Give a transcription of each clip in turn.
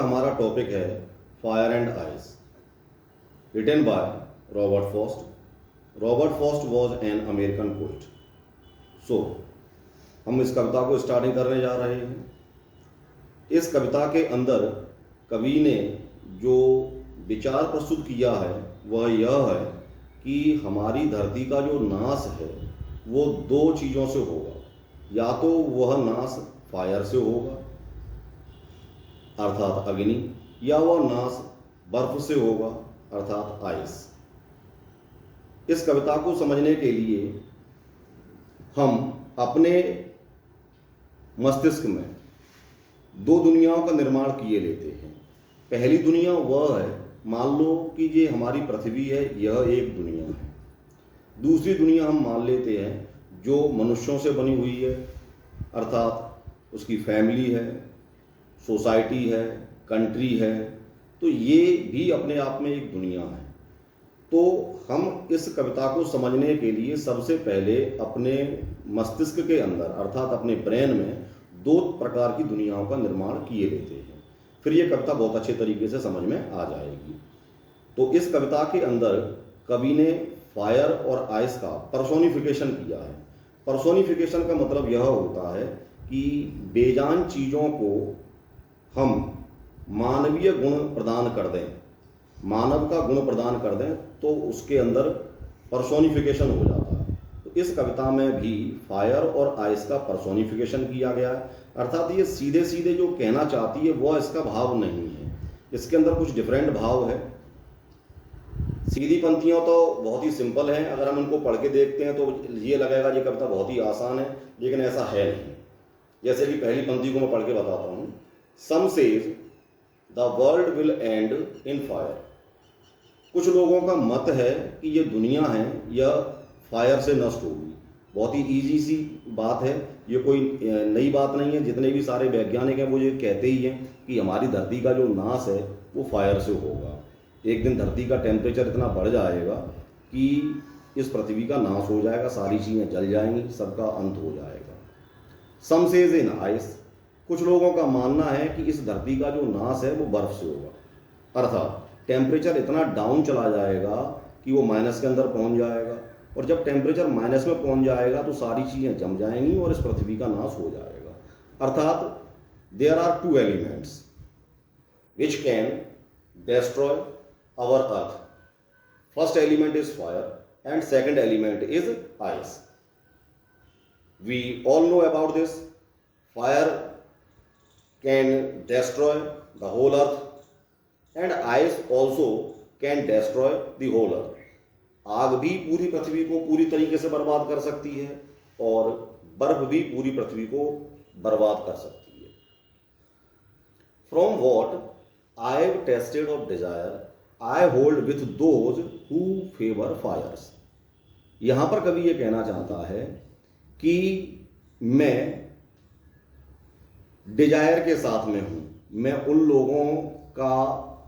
हमारा टॉपिक है fire and ice, written by Robert Frost. Robert Frost was an American poet. सो हम इस कविता को स्टार्टिंग करने जा रहे हैं। इस कविता के अंदर कवि ने जो विचार प्रस्तुत किया है वह यह है कि हमारी धरती का जो नाश है वो दो चीज़ों से होगा। या तो वह नाश फायर से होगा अर्थात अग्नि, या वह नाश बर्फ से होगा अर्थात आइस। इस कविता को समझने के लिए हम अपने मस्तिष्क में दो दुनियाओं का निर्माण किए लेते हैं। पहली दुनिया वह है, मान लो कि ये हमारी पृथ्वी है, यह एक दुनिया है। दूसरी दुनिया हम मान लेते हैं जो मनुष्यों से बनी हुई है, अर्थात उसकी फैमिली है, सोसाइटी है, कंट्री है। तो ये भी अपने आप में एक दुनिया है। तो हम इस कविता को समझने के लिए सबसे पहले अपने मस्तिष्क के अंदर अर्थात अपने ब्रेन में दो प्रकार की दुनियाओं का निर्माण किए लेते हैं। फिर ये कविता बहुत अच्छे तरीके से समझ में आ जाएगी। तो इस कविता के अंदर कवि ने फायर और आइस का पर्सोनिफिकेशन किया है। पर्सोनिफिकेशन का मतलब यह होता है कि बेजान चीज़ों को हम मानवीय गुण प्रदान कर दें, मानव का गुण प्रदान कर दें, तो उसके अंदर पर्सोनिफिकेशन हो जाता है। तो इस कविता में भी फायर और आइस का पर्सोनिफिकेशन किया गया है। अर्थात ये सीधे सीधे जो कहना चाहती है वह इसका भाव नहीं है, इसके अंदर कुछ डिफरेंट भाव है। सीधी पंक्तियाँ तो बहुत ही सिंपल हैं, अगर हम उनको पढ़ के देखते हैं तो ये लगेगा ये कविता बहुत ही आसान है, लेकिन ऐसा है नहीं। जैसे कि पहली पंक्ति को मैं पढ़ के बताता हूँ। Some say the world will end in fire. कुछ लोगों का मत है कि ये दुनिया है यह फायर से नष्ट होगी। बहुत ही ईजी सी बात है, ये कोई नई बात नहीं है। जितने भी सारे वैज्ञानिक हैं वो ये कहते ही हैं कि हमारी धरती का जो नाश है वो फायर से होगा। एक दिन धरती का टेम्परेचर इतना बढ़ जाएगा कि इस पृथ्वी का नाश हो जाएगा, सारी चीज़ें जल जाएंगी, सबका अंत हो जाएगा। सम सेज इन आइस। कुछ लोगों का मानना है कि इस धरती का जो नाश है वो बर्फ से होगा। अर्थात टेम्परेचर इतना डाउन चला जाएगा कि वो माइनस के अंदर पहुंच जाएगा, और जब टेम्परेचर माइनस में पहुंच जाएगा तो सारी चीज़ें जम जाएंगी और इस पृथ्वी का नाश हो जाएगा। अर्थात there are two elements which can destroy our earth. First element is fire and second element is ice. We all know about this. Fire can destroy the whole earth and ice also can destroy the whole earth. आग भी पूरी पृथ्वी को पूरी तरीके से बर्बाद कर सकती है और बर्फ भी पूरी पृथ्वी को बर्बाद कर सकती है। From what I have tasted of desire, I hold with those who favor fires. यहाँ पर कवि ये कहना चाहता है कि मैं डिजायर के साथ में हूँ, मैं उन लोगों का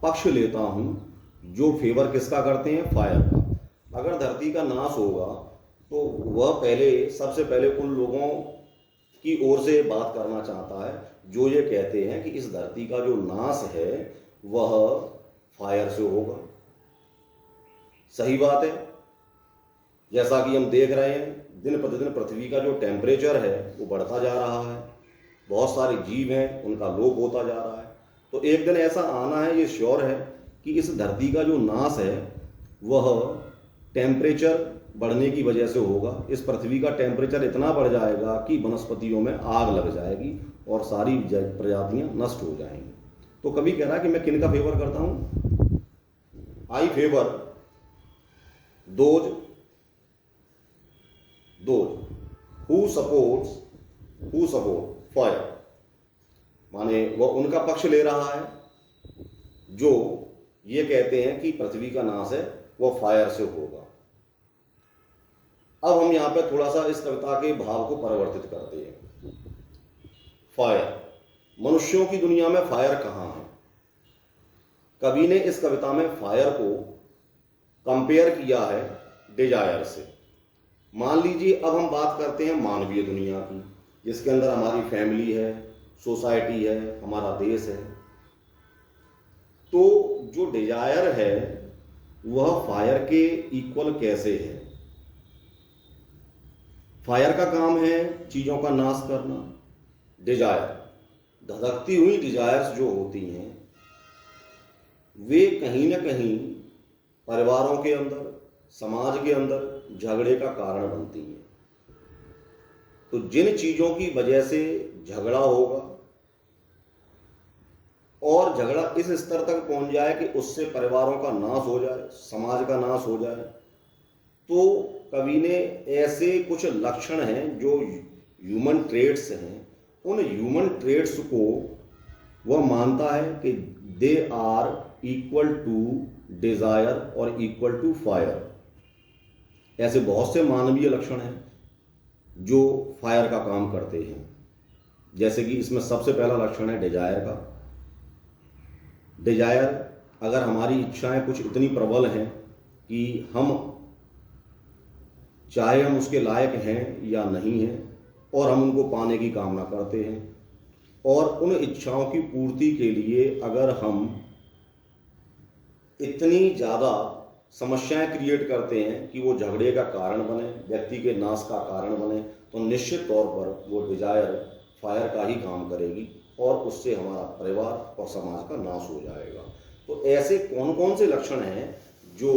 पक्ष लेता हूँ जो फेवर किसका करते हैं, फायर का। अगर धरती का नाश होगा तो वह सबसे पहले उन लोगों की ओर से बात करना चाहता है जो ये कहते हैं कि इस धरती का जो नाश है वह फायर से होगा। सही बात है। जैसा कि हम देख रहे हैं दिन प्रतिदिन पृथ्वी का जो टेम्परेचर है वो बढ़ता जा रहा है, बहुत सारे जीव हैं उनका लोप होता जा रहा है। तो एक दिन ऐसा आना है, ये श्योर है कि इस धरती का जो नाश है वह टेम्परेचर बढ़ने की वजह से होगा। इस पृथ्वी का टेम्परेचर इतना बढ़ जाएगा कि वनस्पतियों में आग लग जाएगी और सारी प्रजातियां नष्ट हो जाएंगी। तो कभी कह रहा है कि मैं किन का फेवर करता हूं, I favour those who support fire. माने वह उनका पक्ष ले रहा है जो ये कहते हैं कि पृथ्वी का नाश है वह फायर से होगा। अब हम यहाँ पे थोड़ा सा इस कविता के भाव को परिवर्तित करते हैं। फायर, मनुष्यों की दुनिया में फायर कहाँ है? कवि ने इस कविता में फायर को कंपेयर किया है डिजायर से। मान लीजिए अब हम बात करते हैं मानवीय दुनिया की, जिसके अंदर हमारी फैमिली है, सोसाइटी है, हमारा देश है। तो जो डिजायर है वह फायर के इक्वल कैसे है? फायर का काम है चीजों का नाश करना। डिजायर, धधकती हुई डिजायर्स जो होती हैं वे कहीं ना कहीं परिवारों के अंदर, समाज के अंदर झगड़े का कारण बनती हैं। तो जिन चीजों की वजह से झगड़ा होगा और झगड़ा इस स्तर तक पहुंच जाए कि उससे परिवारों का नाश हो जाए, समाज का नाश हो जाए, तो कवि ने ऐसे कुछ लक्षण हैं जो ह्यूमन ट्रेड्स हैं, उन ह्यूमन ट्रेड्स को वह मानता है कि they are equal to desire और इक्वल टू फायर। ऐसे बहुत से मानवीय लक्षण हैं जो फायर का काम करते हैं। जैसे कि इसमें सबसे पहला लक्षण है डिजायर का। डिजायर, अगर हमारी इच्छाएं कुछ इतनी प्रबल हैं कि हम चाहे हम उसके लायक हैं या नहीं हैं और हम उनको पाने की कामना करते हैं, और उन इच्छाओं की पूर्ति के लिए अगर हम इतनी ज़्यादा समस्याएं क्रिएट करते हैं कि वो झगड़े का कारण बने, व्यक्ति के नाश का कारण बने, तो निश्चित तौर पर वो डिजायर फायर का ही काम करेगी और उससे हमारा परिवार और समाज का नाश हो जाएगा। तो ऐसे कौन कौन से लक्षण हैं जो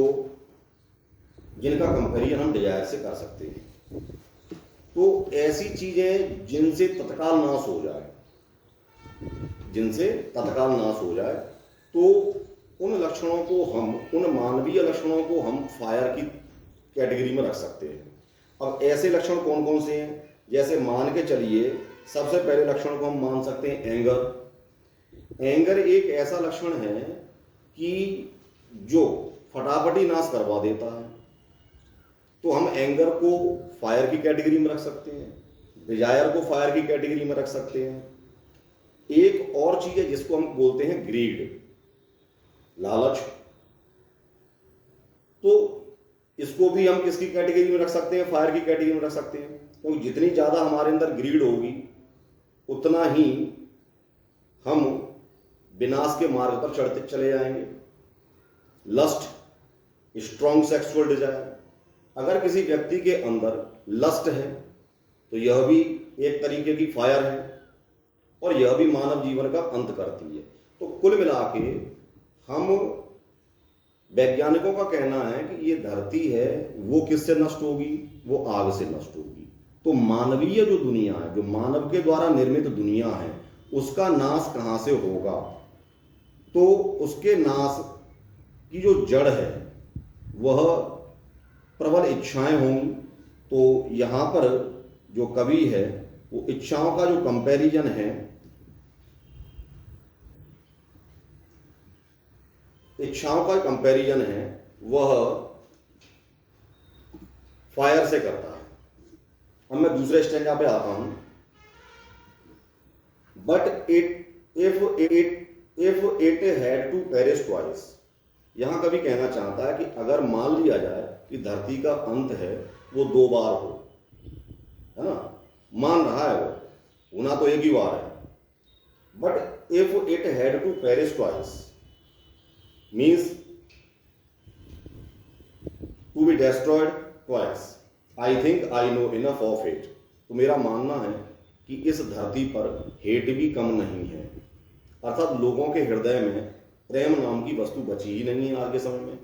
जिनका कंपैरिजन हम डिजायर से कर सकते हैं? तो ऐसी चीजें जिनसे तत्काल नाश हो जाए, जिनसे तत्काल नाश हो जाए, तो उन लक्षणों को हम, उन मानवीय लक्षणों को हम फायर की कैटेगरी में रख सकते हैं। अब ऐसे लक्षण कौन कौन से हैं? जैसे मान के चलिए, सबसे पहले लक्षण को हम मान सकते हैं एंगर। एंगर एक ऐसा लक्षण है कि जो फटाफटी नाश करवा देता है, तो हम एंगर को फायर की कैटेगरी में रख सकते हैं, डिजायर को फायर की कैटेगरी में रख सकते हैं। एक और चीज है जिसको हम बोलते हैं ग्रीड, लालच। तो इसको भी हम किसकी कैटेगरी में रख सकते हैं? फायर की कैटेगरी में रख सकते हैं, क्योंकि जितनी ज्यादा हमारे अंदर ग्रीड होगी उतना ही हम विनाश के मार्ग पर चढ़ते चले जाएंगे। Lust, strong sexual desire. अगर किसी व्यक्ति के अंदर लस्ट है तो यह भी एक तरीके की फायर है और यह भी मानव जीवन का अंत करती है। तो कुल मिला के हम, वैज्ञानिकों का कहना है कि ये धरती है वो किससे नष्ट होगी? वो आग से नष्ट होगी। तो मानवीय जो दुनिया है, जो मानव के द्वारा निर्मित दुनिया है, उसका नाश कहाँ से होगा? तो उसके नाश की जो जड़ है वह प्रबल इच्छाएं होंगी। तो यहाँ पर जो कवि है वो इच्छाओं का जो कंपैरिजन है, इच्छाओं का कंपैरिजन है वह फायर से करता है। अब मैं दूसरे स्टैंजा पे आता हूं। But if it had to perish twice. यहां कभी कहना चाहता है कि अगर मान लिया जाए कि धरती का अंत है वो 2 बार हो, है ना, मान रहा है वो, होना तो एक ही बार है। But if it had to perish twice means to be destroyed twice, I think I know enough of it. तो मेरा मानना है कि इस धरती पर हेट भी कम नहीं है, अर्थात लोगों के हृदय में प्रेम नाम की वस्तु बची ही नहीं है आज के समय में।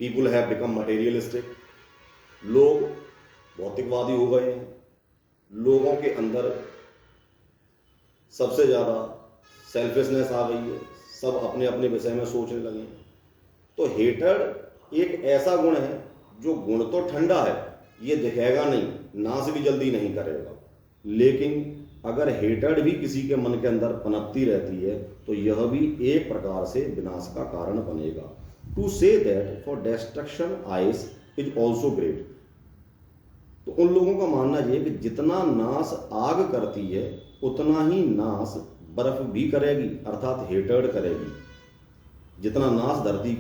People have become materialistic. लोग भौतिकवादी हो गए हैं। लोगों के अंदर सबसे ज्यादा सेल्फिशनेस आ गई है, सब अपने अपने विषय में सोचने लगे हैं। तो हेटर एक ऐसा गुण है जो गुण तो ठंडा है, ये दिखेगा नहीं, नाश भी जल्दी नहीं करेगा, लेकिन अगर हेटर्ड भी किसी के मन के अंदर पनपती रहती है तो यह भी एक प्रकार से विनाश का कारण बनेगा। To say that for destruction ice is also great. तो उन लोगों का मानना यह कि जितना नाश आग करती है उतना ही नाश बर्फ भी करेगी, अर्थात हेटर्ड करेगी। जितना नाश धरती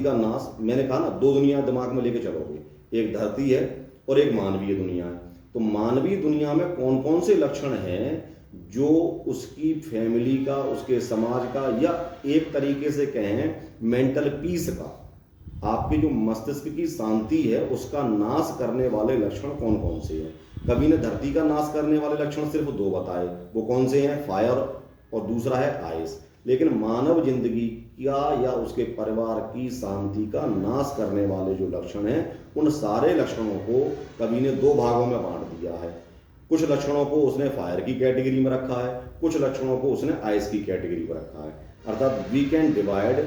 का नाश, मैंने कहा ना 2 दुनिया दिमाग में लेके चलोगे, एक धरती है और एक मानवीय दुनिया है। तो मानवीय दुनिया में कौन कौन से लक्षण हैं जो उसकी फैमिली का, उसके समाज का, या एक तरीके से कहें मेंटल पीस का, आपके जो मस्तिष्क की शांति है उसका नाश करने वाले लक्षण कौन कौन से हैं। कवि ने धरती का नाश करने वाले लक्षण सिर्फ दो बताए, वो कौन से हैं, फायर और दूसरा है आइस। लेकिन मानव जिंदगी का या उसके परिवार की शांति का नाश करने वाले जो लक्षण हैं, उन सारे लक्षणों को कवि ने दो भागों में बांट दिया है। कुछ लक्षणों को उसने फायर की कैटेगरी में रखा है, कुछ लक्षणों को उसने आइस की कैटेगरी में रखा है। अर्थात we can divide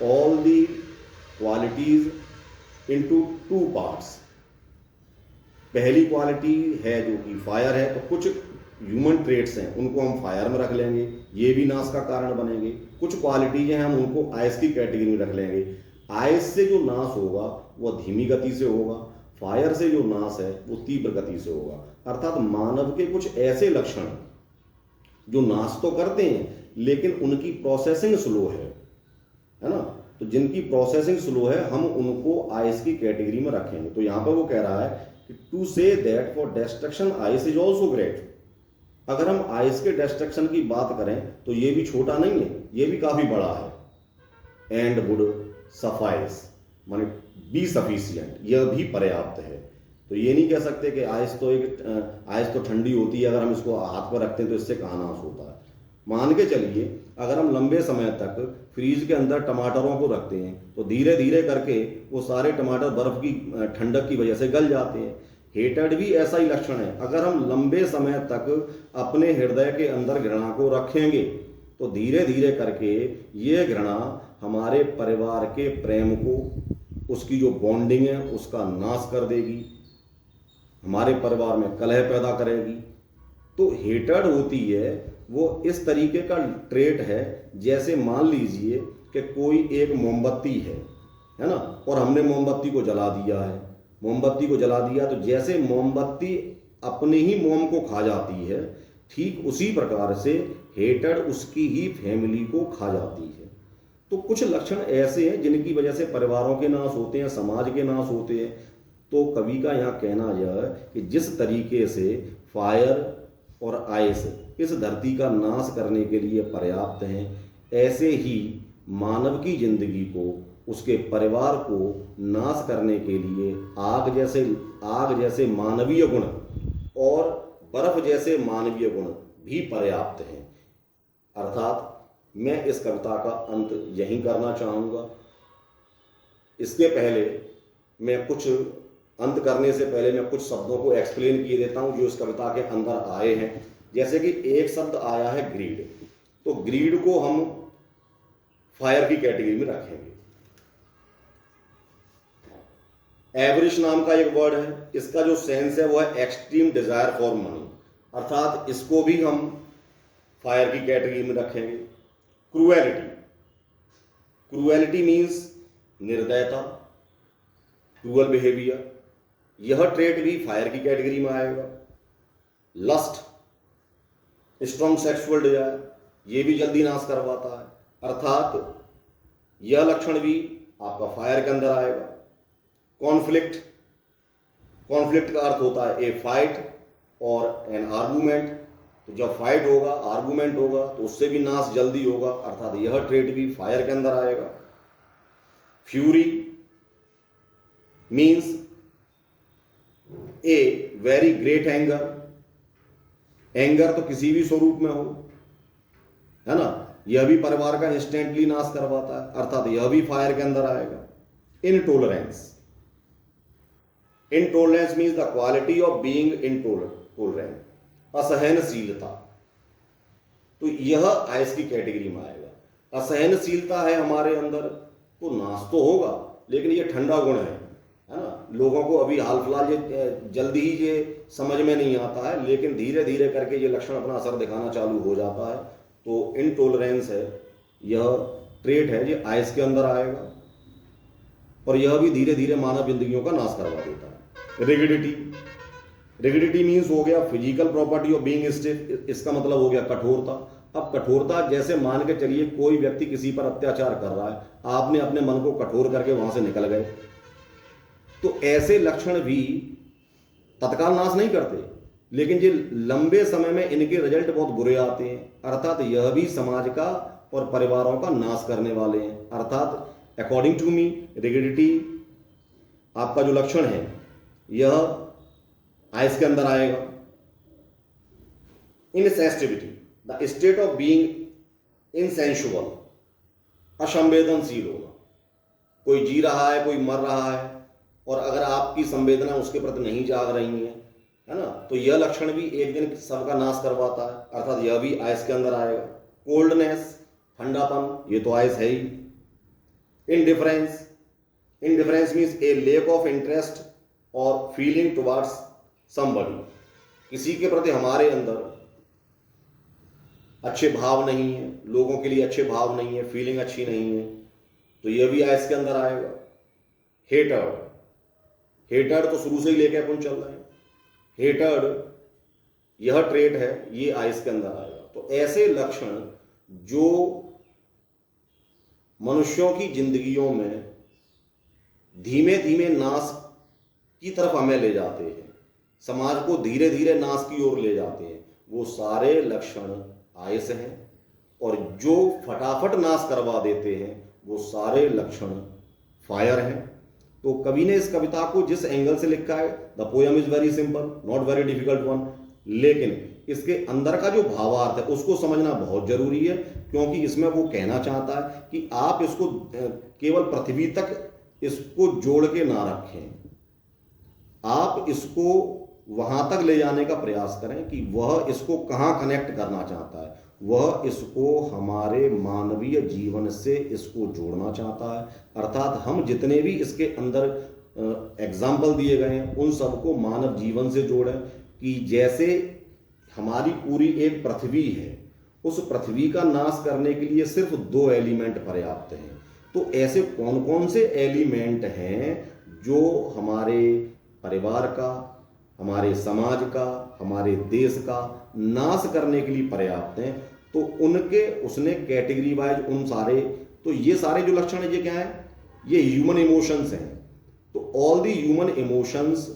all the qualities into two parts. पहली क्वालिटी है जो कि फायर है, तो कुछ ह्यूमन ट्रेट्स हैं उनको हम फायर में रख लेंगे, ये भी नाश का कारण बनेंगे। कुछ क्वालिटीज हैं हम उनको आइस की कैटेगरी में रख लेंगे। आइस से जो नाश होगा वो धीमी गति से होगा, फायर से जो नाश है वो तीव्र गति से होगा। अर्थात मानव के कुछ ऐसे लक्षण जो नाश तो करते हैं लेकिन उनकी प्रोसेसिंग स्लो है ना, तो जिनकी प्रोसेसिंग स्लो है हम उनको आइस की कैटेगरी में रखेंगे। तो यहां पर वो कह रहा है कि to say that for destruction ice is also great. अगर हम आइस के डिस्ट्रक्शन की बात करें तो ये भी छोटा नहीं है, ये भी काफी बड़ा है। एंड वुड सफाइस माने बी सफिशिएंट, यह भी पर्याप्त है। तो ये नहीं कह सकते कि आइस तो ठंडी होती है, अगर हम इसको हाथ पर रखते हैं तो इससे कहाँ नाश होता है। मान के चलिए अगर हम लंबे समय तक फ्रीज के अंदर टमाटरों को रखते हैं तो धीरे धीरे करके वो सारे टमाटर बर्फ की ठंडक की वजह से गल जाते हैं। हेटेड भी ऐसा ही लक्षण है। अगर हम लंबे समय तक अपने हृदय के अंदर घृणा को रखेंगे तो धीरे धीरे करके ये घृणा हमारे परिवार के प्रेम को, उसकी जो बॉन्डिंग है उसका नाश कर देगी, हमारे परिवार में कलह पैदा करेगी। तो हेटेड होती है वो इस तरीके का ट्रेट है जैसे मान लीजिए कि कोई एक मोमबत्ती है ना, और हमने मोमबत्ती को जला दिया है। मोमबत्ती को जला दिया तो जैसे मोमबत्ती अपने ही मोम को खा जाती है, ठीक उसी प्रकार से हेटेड उसकी ही फैमिली को खा जाती है। तो कुछ लक्षण ऐसे हैं जिनकी वजह से परिवारों के नाश होते हैं, समाज के नाश होते हैं। तो कवि का यहाँ कहना यह है कि जिस तरीके से फायर और आइस इस धरती का नाश करने के लिए पर्याप्त हैं, ऐसे ही मानव की जिंदगी को, उसके परिवार को नाश करने के लिए आग जैसे मानवीय गुण और बर्फ जैसे मानवीय गुण भी पर्याप्त हैं। अर्थात मैं इस कविता का अंत यहीं करना चाहूँगा। इसके पहले मैं अंत करने से पहले मैं कुछ शब्दों को एक्सप्लेन किए देता हूँ जो इस कविता के अंदर आए हैं। जैसे कि एक शब्द आया है ग्रीड, तो ग्रीड को हम फायर की कैटेगरी में रखेंगे। एवरिश नाम का एक वर्ड है, इसका जो सेंस है वो है एक्सट्रीम डिजायर फॉर मनी, अर्थात इसको भी हम फायर की कैटेगरी में रखेंगे। क्रूएलिटी मीन्स निर्दयता, क्रूअल बिहेवियर, यह ट्रेट भी फायर की कैटेगरी में आएगा। लस्ट, स्ट्रॉन्ग सेक्सुअल डिजायर, ये भी जल्दी नाश करवाता है, अर्थात यह लक्षण भी आपका फायर के अंदर आएगा। कॉन्फ्लिक्ट का अर्थ होता है ए फाइट और एन आर्गूमेंट, तो जब फाइट होगा, आर्गूमेंट होगा तो उससे भी नाश जल्दी होगा, अर्थात यह ट्रेट भी फायर के अंदर आएगा। Fury means a very great anger तो किसी भी स्वरूप में हो, है ना, यह भी परिवार का इंस्टेंटली नाश करवाता है, अर्थात यह भी फायर के अंदर आएगा। Intolerance means the quality of being intolerant, असहनशीलता, तो यह आइस की कैटेगरी में आएगा। असहनशीलता है हमारे अंदर तो नाश तो होगा, लेकिन यह ठंडा गुण है ना। लोगों को अभी हाल फिलहाल ये जल्दी ही ये समझ में नहीं आता है, लेकिन धीरे धीरे करके ये लक्षण अपना असर दिखाना चालू हो जाता है। तो इनटॉलरेंस है, यह ट्रेट है, ये आइस के अंदर आएगा और यह भी धीरे धीरे मानव जिंदगियों का नाश करवा देता है। रिगिडिटी मीन्स हो गया physical property of being stiff, इसका मतलब हो गया कठोरता। अब कठोरता जैसे मान के चलिए कोई व्यक्ति किसी पर अत्याचार कर रहा है, आपने अपने मन को कठोर करके वहां से निकल गए, तो ऐसे लक्षण भी तत्काल नाश नहीं करते, लेकिन जो लंबे समय में इनके रिजल्ट बहुत बुरे आते हैं, अर्थात यह भी समाज का और परिवारों का नाश करने वाले हैं। अर्थात अकॉर्डिंग टू मी, रिगिडिटी आपका जो लक्षण है यह आइस के अंदर आएगा। Insensitivity, the state of being insensual, असंवेदनशील होना। कोई जी रहा है, कोई मर रहा है, और अगर आपकी संवेदना उसके प्रति नहीं जाग रही है ना, तो यह लक्षण भी एक दिन सबका नाश करवाता है, अर्थात यह भी आइस के अंदर आएगा। कोल्डनेस, ठंडापन, ये तो आइस है ही। Indifference, indifference means a lack of interest और फीलिंग टुवर्ड्स समबडी, किसी के प्रति हमारे अंदर अच्छे भाव नहीं है, लोगों के लिए अच्छे भाव नहीं है, फीलिंग अच्छी नहीं है, तो यह भी आइस के अंदर आएगा। हेटर्ड, हेटर्ड तो शुरू से ही लेके अपन चल रहे हैं, हेटर्ड यह ट्रेट है, ये आइस के अंदर आएगा। तो ऐसे लक्षण जो मनुष्यों की जिंदगियों में धीमे धीमे नाश की तरफ हमें ले जाते हैं, समाज को धीरे धीरे नाश की ओर ले जाते हैं, वो सारे लक्षण आइस हैं। और जो फटाफट नाश करवा देते हैं वो सारे लक्षण फायर हैं। तो कवि ने इस कविता को जिस एंगल से लिखा है, the poem is very simple, not very difficult one, लेकिन इसके अंदर का जो भावार्थ है उसको समझना बहुत जरूरी है, क्योंकि इसमें वो कहना चाहता है कि आप इसको केवल पृथ्वी तक इसको जोड़ के ना रखें, आप इसको वहां तक ले जाने का प्रयास करें कि वह इसको कहाँ कनेक्ट करना चाहता है। वह इसको हमारे मानवीय जीवन से इसको जोड़ना चाहता है, अर्थात हम जितने भी इसके अंदर एग्जाम्पल दिए गए हैं उन सबको मानव जीवन से जोड़ें, कि जैसे हमारी पूरी एक पृथ्वी है, उस पृथ्वी का नाश करने के लिए सिर्फ 2 एलिमेंट पर्याप्त हैं। तो ऐसे कौन कौन से एलिमेंट हैं जो हमारे परिवार का, हमारे समाज का, हमारे देश का नाश करने के लिए पर्याप्त हैं, तो उनके उसने कैटेगरी वाइज उन सारे, तो ये सारे जो लक्षण है ये क्या है, ये ह्यूमन इमोशंस हैं। तो all the human emotions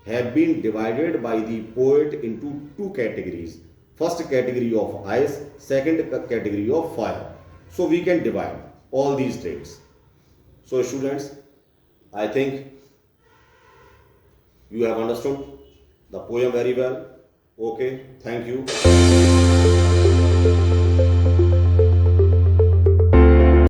have been divided by the poet into 2 categories, first category of ice, second category of fire. So we can divide all these traits. So students, I think you have understood the poem very well. Okay, thank you.